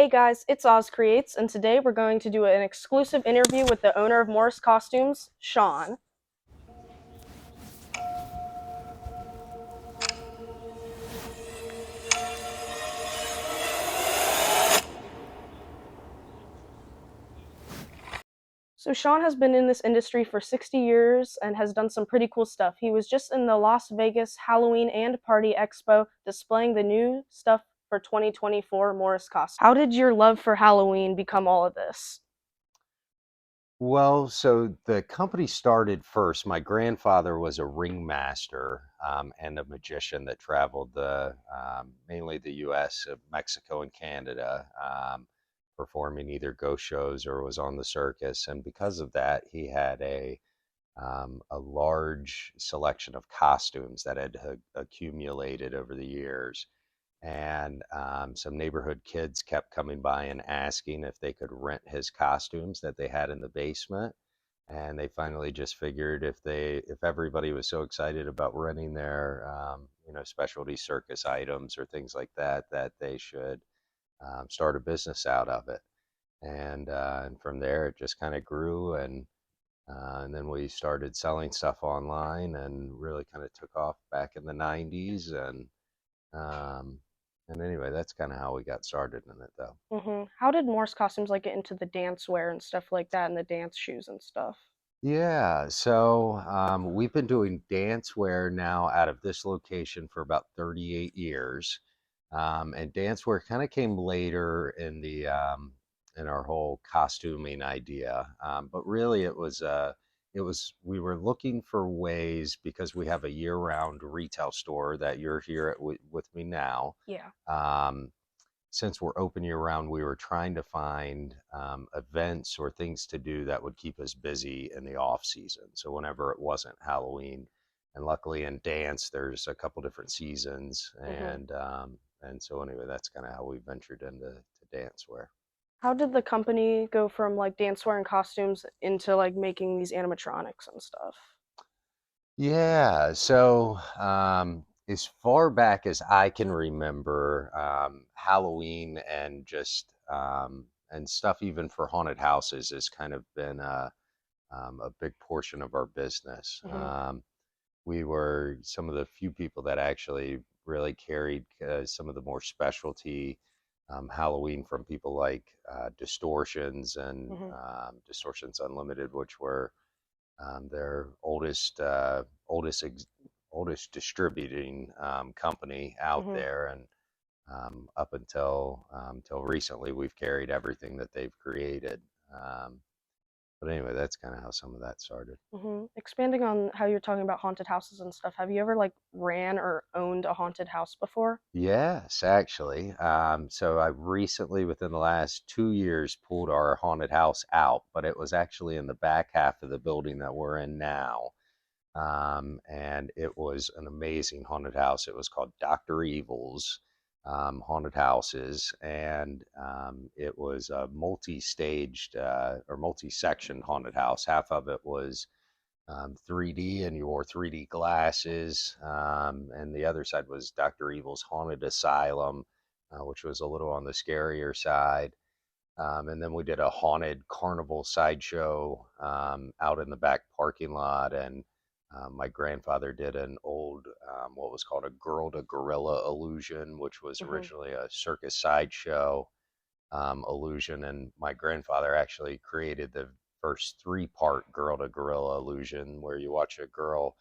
Hey guys, it's Oz Creates, and today we're going to do an exclusive interview with the owner of Morris Costumes, Sean. So, Sean has been in this industry for 60 years and has done some pretty cool stuff. He was just in the Las Vegas Halloween and Party Expo displaying the new stuff for 2024 Morris Costumes. How did your love for Halloween become all of this? Well, so the company started first. My grandfather was a ringmaster and a magician that traveled mainly the U.S., Mexico, and Canada, performing either ghost shows or was on the circus. And because of that, he had a large selection of costumes that had accumulated over the years. And some neighborhood kids kept coming by and asking if they could rent his costumes that they had in the basement. And they finally just figured if everybody was so excited about renting their specialty circus items or things like that, that they should start a business out of it. And from there it just kind of grew, and then we started selling stuff online and really kind of took off back in the 90s. Um, and anyway, that's kind of how we got started in it, though. How did Morris Costumes like get into the dance wear and stuff like that, and the dance shoes and stuff? Yeah, so we've been doing dance wear now out of this location for about 38 years. And dance wear kind of came later in our whole costuming idea. But really we were looking for ways, because we have a year-round retail store that you're here with me now. Yeah. Um, since we're open year round, we were trying to find events or things to do that would keep us busy in the off season. So whenever it wasn't Halloween, and luckily in dance, there's a couple different seasons, hmm and so anyway, that's kind of how we ventured into dance wear. How did the company go from like dance wear and costumes into like making these animatronics and stuff? Yeah, so as far back as I can remember, Halloween and stuff even for haunted houses has kind of been a big portion of our business. hmm We were some of the few people that actually really carried some of the more specialty Halloween from people like Distortions and hmm Distortions Unlimited, which were their oldest oldest distributing company out hmm there, and up until recently, we've carried everything that they've created. But anyway, that's kind of how some of that started. Expanding on how you're talking about haunted houses and stuff, have you ever like ran or owned a haunted house before? Yes, actually. So I recently, within the last 2 years, pulled our haunted house out, but it was actually in the back half of the building that we're in now. And it was an amazing haunted house. It was called Dr. Evil's Haunted Houses, and it was a multi-staged or multi-sectioned haunted house. Half of it was 3D, and you wore 3D glasses, and the other side was Dr. Evil's Haunted Asylum, which was a little on the scarier side. And then we did a haunted carnival sideshow out in the back parking lot. And my grandfather did an old, what was called a girl to gorilla illusion, which was hmm originally a circus sideshow illusion. And my grandfather actually created the first three-part girl to gorilla illusion, where you watch a girl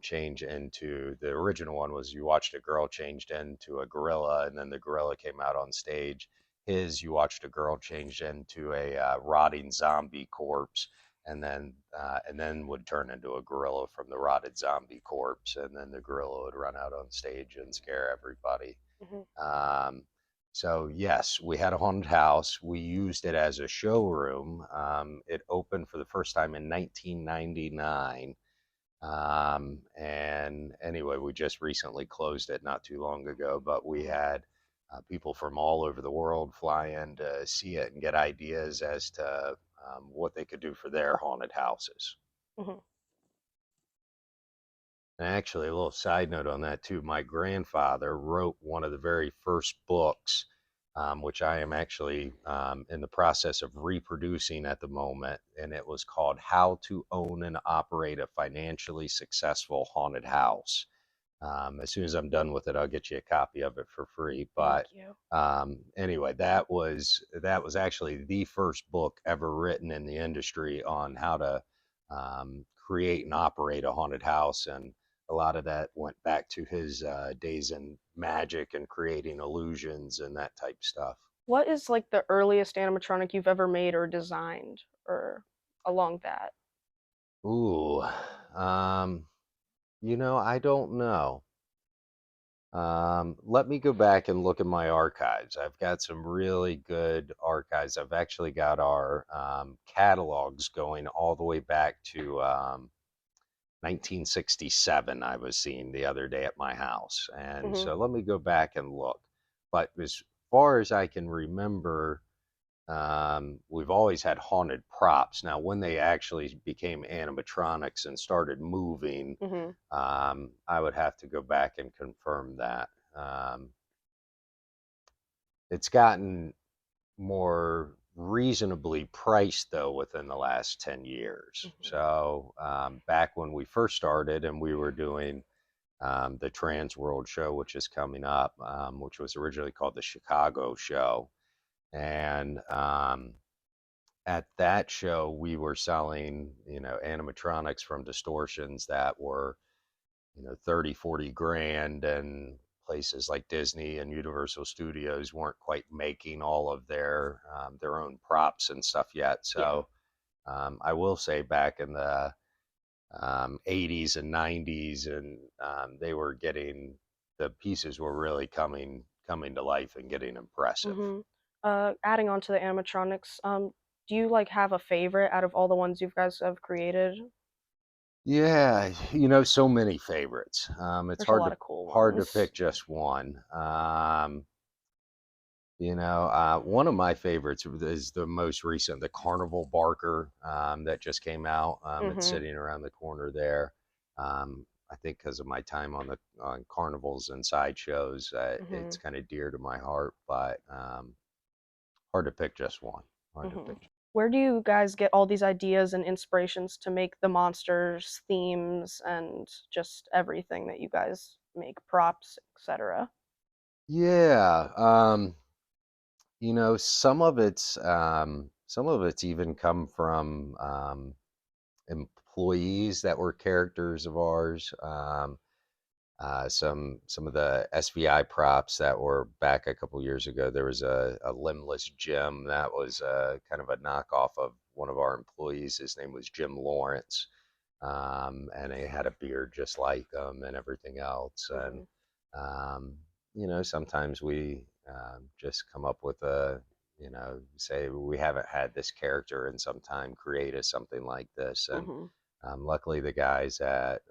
change into the original one was you watched a girl changed into a gorilla, and then the gorilla came out on stage. You watched a girl changed into a rotting zombie corpse, and then would turn into a gorilla from the rotted zombie corpse, and then the gorilla would run out on stage and scare everybody. hmm Um, so yes, we had a haunted house. We used it as a showroom. It opened for the first time in 1999. And anyway, we just recently closed it not too long ago, but we had people from all over the world fly in to see it and get ideas as to what they could do for their haunted houses. hmm And actually, a little side note on that too. My grandfather wrote one of the very first books which I am actually in the process of reproducing at the moment. And it was called How to Own and Operate a Financially Successful Haunted House. As soon as I'm done with it, I'll get you a copy of it for free. Thank But you. anyway, that was actually the first book ever written in the industry on how to create and operate a haunted house, and a lot of that went back to his days in magic and creating illusions and that type stuff. What is like the earliest animatronic you've ever made or designed or along that? Ooh, I don't know. Let me go back and look at my archives. I've got some really good archives. I've actually got our catalogs going all the way back to 1967. I was seeing the other day at my house. And Mhm. so let me go back and look. But as far as I can remember, we've always had haunted props. Now, when they actually became animatronics and started moving, Mhm. I would have to go back and confirm that. It's gotten more reasonably priced though within the last 10 years. Mhm. So back when we first started and we were doing the Transworld show, which is coming up, which was originally called the Chicago show. And at that show, we were selling, animatronics from distortions that were 30, 40 grand, and places like Disney and Universal Studios weren't quite making all of their own props and stuff yet. Yeah. So I will say back in the 80s and 90s, and they were getting the pieces were really coming to life and getting impressive. Mhm. Adding on to the animatronics, do you like have a favorite out of all the ones you guys have created? Yeah, so many favorites. It's There's a hard lot to of cool hard to ones. pick just one. One of my favorites is the most recent, the Carnival Barker, that just came out. It's Mhm. sitting around the corner there. I think because of my time on carnivals and sideshows, it's Mhm. kind of dear to my heart. But hard to pick just one. Hard to Mhm. pick. Where do you guys get all these ideas and inspirations to make the monsters, themes, and just everything that you guys make, props, etc.? Yeah. Some of it's even come from employees that were characters of ours. Some of the SVI props that were back a couple years ago. There was a limbless Jim that was kind of a knockoff of one of our employees. His name was Jim Lawrence, and he had a beard just like him and everything else. And Mhm. um, sometimes we just come up with say we haven't had this character in some time, create us something like this. And Mhm. luckily, the guys at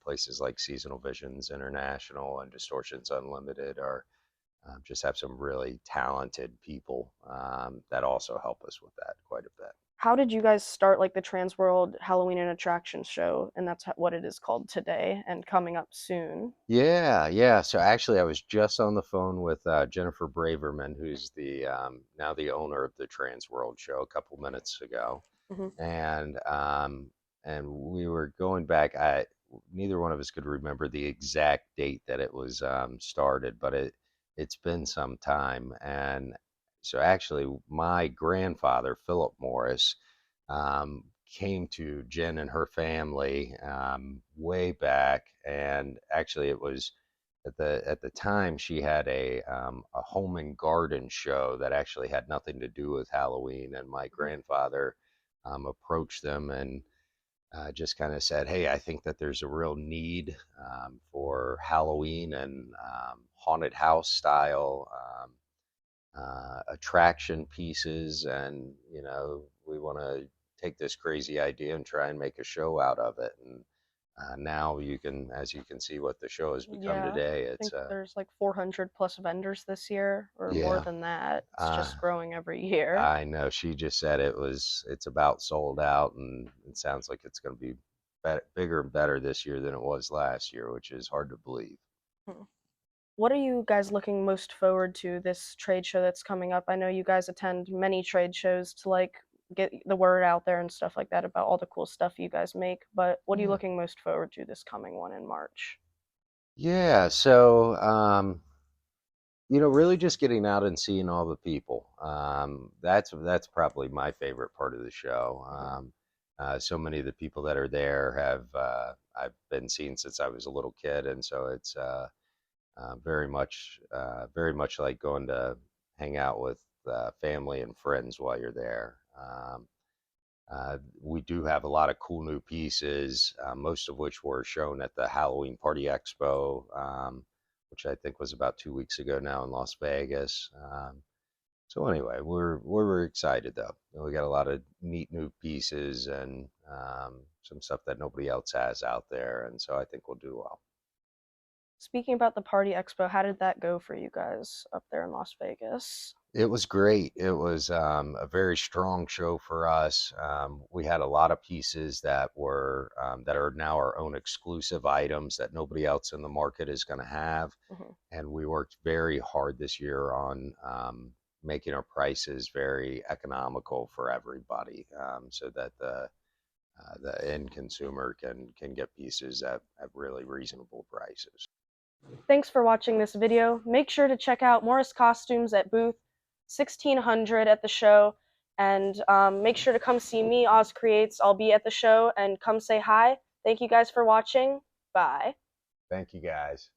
places like Seasonal Visions International and Distortions Unlimited are just have some really talented people that also help us with that quite a bit. How did you guys start like the Transworld Halloween and Attractions show? And that's what it is called today and coming up soon. Yeah, yeah. So actually, I was just on the phone with Jennifer Braverman, who's the now the owner of the Transworld show, a couple minutes ago, Mhm. and we were going back. Neither one of us could remember the exact date that it was started, but it's been some time. And so actually, my grandfather, Philip Morris, came to Jen and her family way back, and actually, it was at the time she had a home and garden show that actually had nothing to do with Halloween, and my Mhm. grandfather approached them and just kind of said, "Hey, I think that there's a real need for Halloween and haunted house style attraction pieces, and we want to take this crazy idea and try and make a show out of it." And now as you can see, what the show has become Yeah. today. I It's think there's like 400 plus vendors this year or more yeah. than that. It's Uh, just growing every year. I know she just said it's about sold out, and it sounds like it's going to be bigger and better this year than it was last year, which is hard to believe. Hmm. What are you guys looking most forward to this trade show that's coming up? I know you guys attend many trade shows to like get the word out there and stuff like that about all the cool stuff you guys make, but what are you Yeah. looking most forward to this coming one in March? Yeah, so really just getting out and seeing all the people. That's probably my favorite part of the show. Mhm. So many of the people that are there have I've been seeing since I was a little kid, and so it's very much like going to hang out with family and friends while you're there. We do have a lot of cool new pieces, most of which were shown at the Halloween Party Expo, which I think was about 2 weeks ago now in Las Vegas. So anyway, we're excited though. We got a lot of neat new pieces and some stuff that nobody else has out there, and so I think we'll do well. Speaking about the Party Expo, how did that go for you guys up there in Las Vegas? It was great. It was a very strong show for us. We had a lot of pieces that are now our own exclusive items that nobody else in the market is going to have, Mhm. and we worked very hard this year on making our prices very economical for everybody, so that the end consumer can get pieces at really reasonable prices. Thanks for watching this video. Make sure to check out Morris Costumes at booth 1600 at the show, and make sure to come see me, Oz Creates. I'll be at the show, and come say hi. Thank you guys for watching. Bye. Thank you guys.